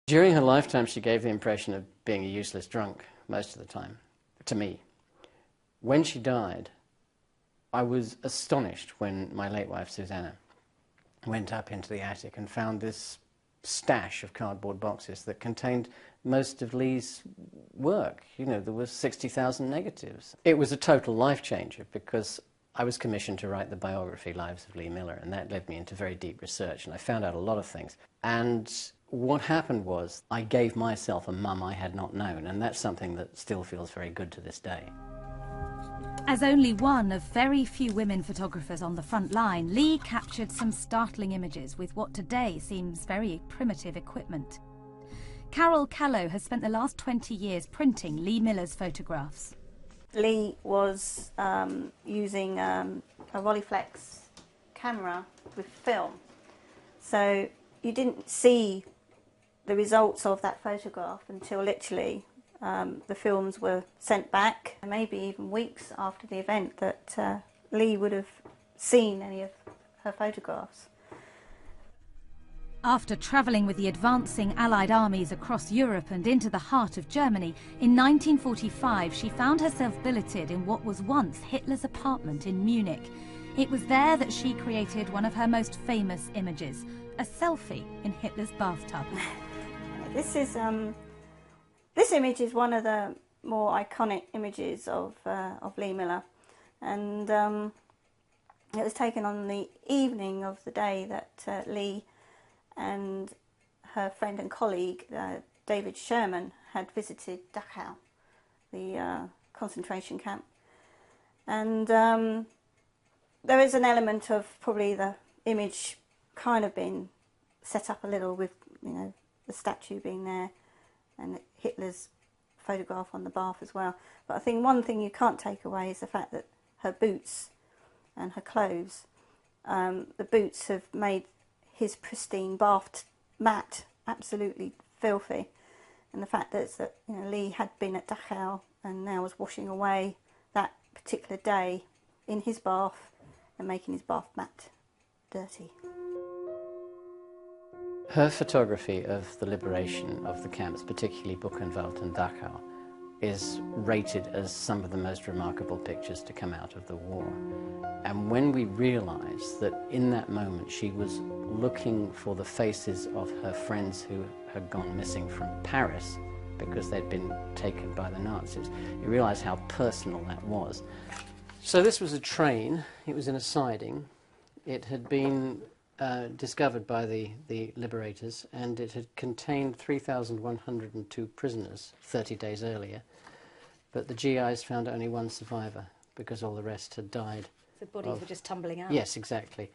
During her lifetime, she gave the impression of being a useless drunk most of the time, to me. When she died, I was astonished when my late wife, Susanna, went up into the attic and found this stash of cardboard boxes that contained most of Lee's work. You know, there was 60,000 negatives. It was a total life changer because I was commissioned to write the biography, Lives of Lee Miller, and that led me into very deep research, and I found out a lot of things. And what happened was I gave myself a mum I had not known, and that's something that still feels very good to this day. As only one of very few women photographers on the front line, Lee captured some startling images with what today seems very primitive equipment. Carole Callow has spent the last 20 years printing Lee Miller's photographs. Lee was using a Rolleiflex camera with film, so you didn't see the results of that photograph until literally the films were sent back, and maybe even weeks after the event that Lee would have seen any of her photographs. After travelling with the advancing Allied armies across Europe and into the heart of Germany, in 1945 she found herself billeted in what was once Hitler's apartment in Munich. It was there that she created one of her most famous images, a selfie in Hitler's bathtub. This image is one of the more iconic images of Lee Miller, and it was taken on the evening of the day that Lee and her friend and colleague David Sherman had visited Dachau, the concentration camp. And there is an element of probably the image kind of being set up a little with, you know, the statue being there and Hitler's photograph on the bath as well. But I think one thing you can't take away is the fact that her boots and her clothes, the boots have made his pristine bath mat absolutely filthy, and the fact that you know, Lee had been at Dachau and now was washing away that particular day in his bath and making his bath mat dirty. Her photography of the liberation of the camps, particularly Buchenwald and Dachau, is rated as some of the most remarkable pictures to come out of the war. And when we realised that in that moment she was looking for the faces of her friends who had gone missing from Paris because they'd been taken by the Nazis, you realise how personal that was. So this was a train, it was in a siding, it had been discovered by the liberators, and it had contained 3,102 prisoners 30 days earlier, but the GIs found only one survivor because all the rest had died. The bodies were just tumbling out. Yes, exactly.